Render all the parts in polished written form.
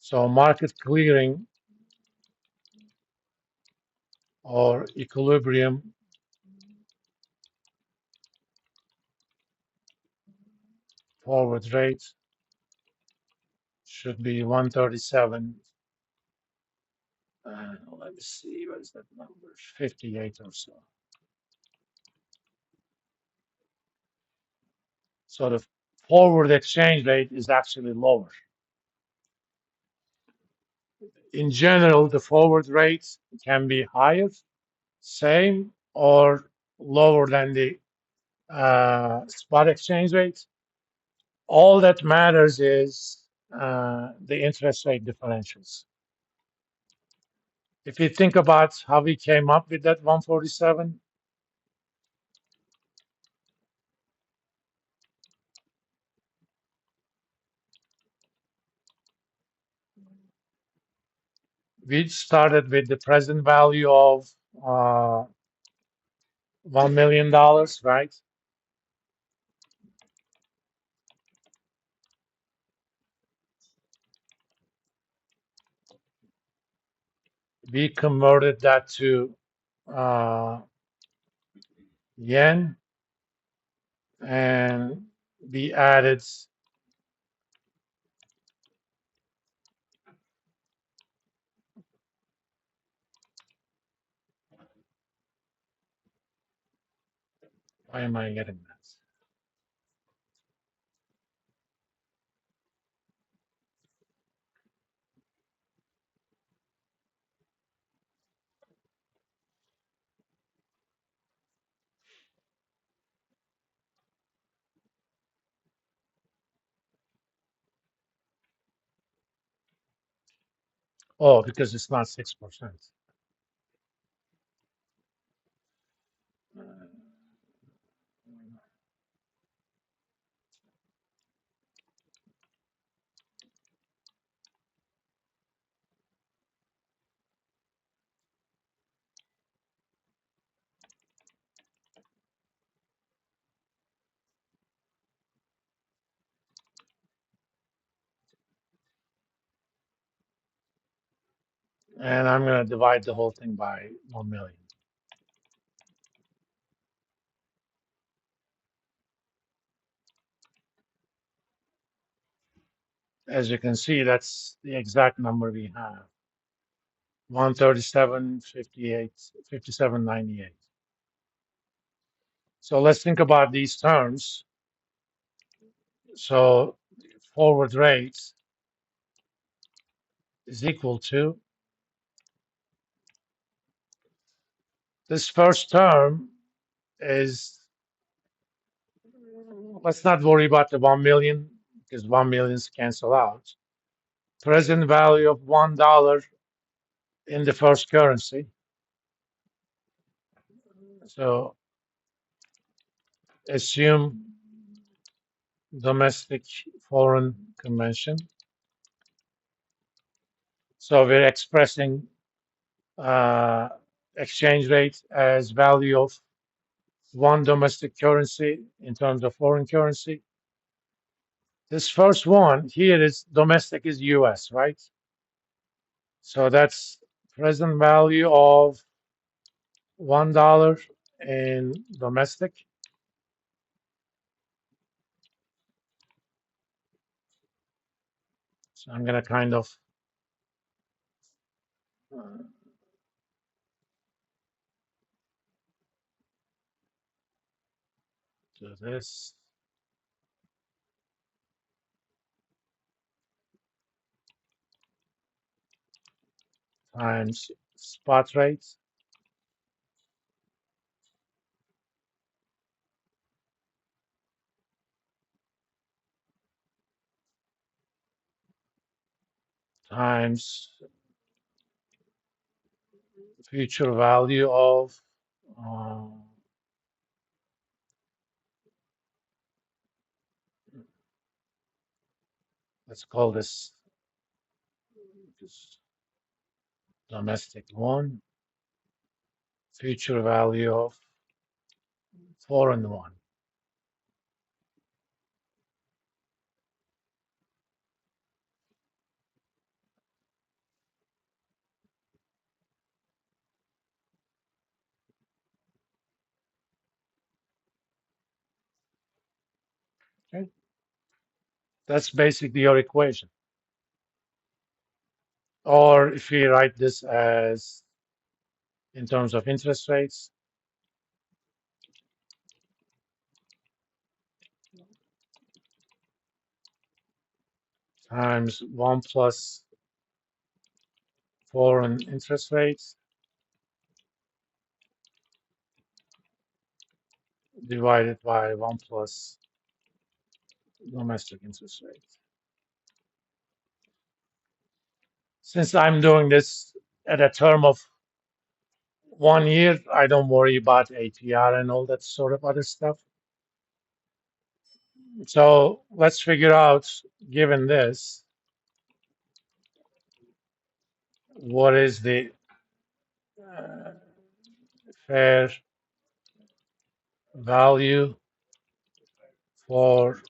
So market clearing or equilibrium forward rate should be 137. Let me see, what is that number? 58 or so. So the forward exchange rate is actually lower. In general, the forward rate can be higher, same, or lower than the spot exchange rate. All that matters is the interest rate differentials. If you think about how we came up with that 147, we started with the present value of $1 million, right? We converted that to yen, and we added, why am I getting that? Oh, because it's not 6%. And I'm going to divide the whole thing by 1 million. As you can see, that's the exact number we have. 137.58, 57.98. So let's think about these terms. So forward rate is equal to this first term is, let's not worry about the 1 million because 1 millions cancel out. Present value of $1 in the first currency. So assume domestic foreign convention. So we're expressing exchange rate as value of one domestic currency in terms of foreign currency. This first one here is domestic is US, right? So that's present value of $1 in domestic. So I'm going to kind of do this times spot rate times future value of uh, let's call this domestic one, future value of foreign one. Okay? That's basically your equation. Or if we write this as in terms of interest rates, times 1 plus foreign interest rates divided by 1 plus domestic interest rates. Since I'm doing this at a term of 1 year, I don't worry about APR and all that sort of other stuff. So let's figure out, given this, what is the uh, fair value for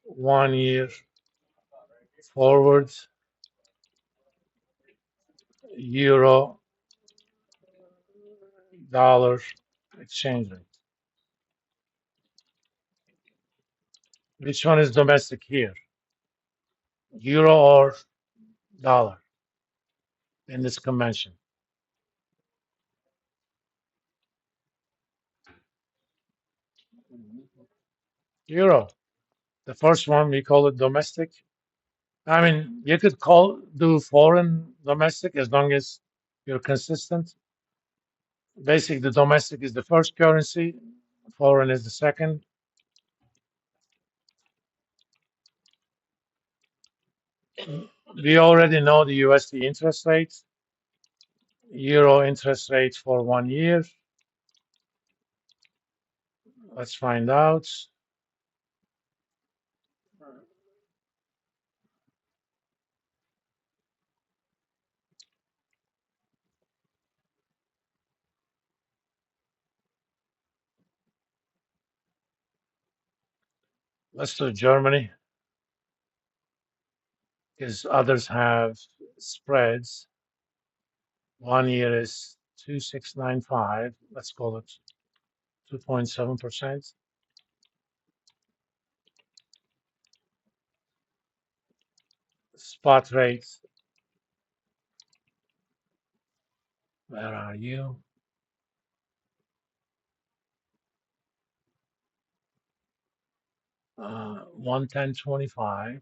1 year forward euro dollar exchange rate. Which one is domestic here? Euro or dollar in this convention? Euro. The first one we call it domestic. I mean, you could do foreign domestic as long as you're consistent. Basically, the domestic is the first currency, foreign is the second. We already know the USD interest rate, euro interest rate for 1 year. Let's find out. Let's do Germany because others have spreads. 1 year is 2695. Let's call it 2.7%. Spot rate. Where are you? 110.25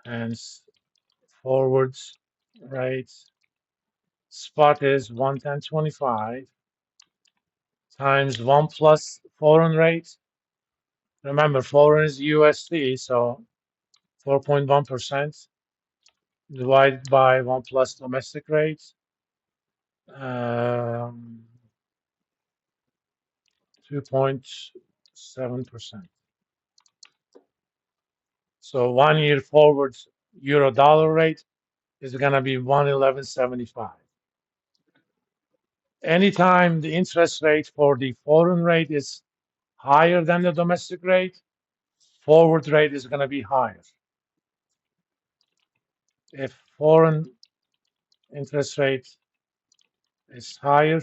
and forwards rate. Spot is 110.25 times 1 plus foreign rate. Remember, foreign is USD, so 4.1% divided by 1 plus domestic rate. 2.7%. So 1 year forward euro dollar rate is going to be 111.75. Anytime the interest rate for the foreign rate is higher than the domestic rate, forward rate is going to be higher. If foreign interest rate is higher,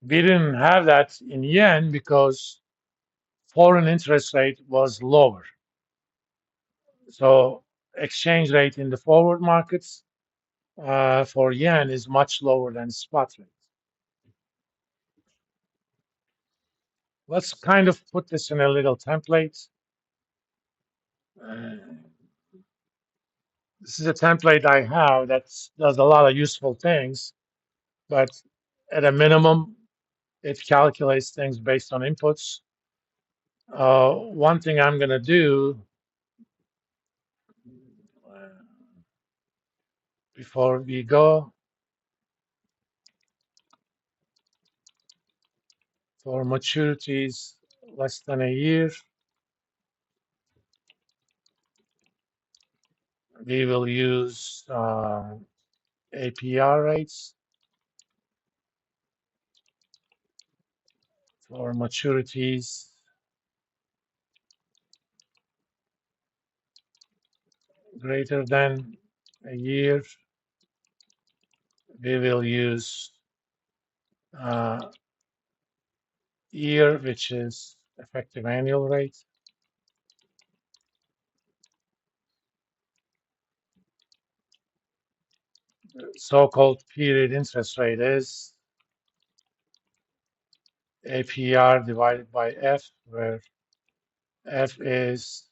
we didn't have that in yen because foreign interest rate was lower. So exchange rate in the forward markets for yen is much lower than spot rate. Let's kind of put this in a little template. This is a template I have that does a lot of useful things, but at a minimum, it calculates things based on inputs. One thing I'm going to do before we go, for maturities less than a year, we will use APR rates. For maturities greater than a year, we will use year, which is effective annual rate. So-called period interest rate is APR divided by F, where F is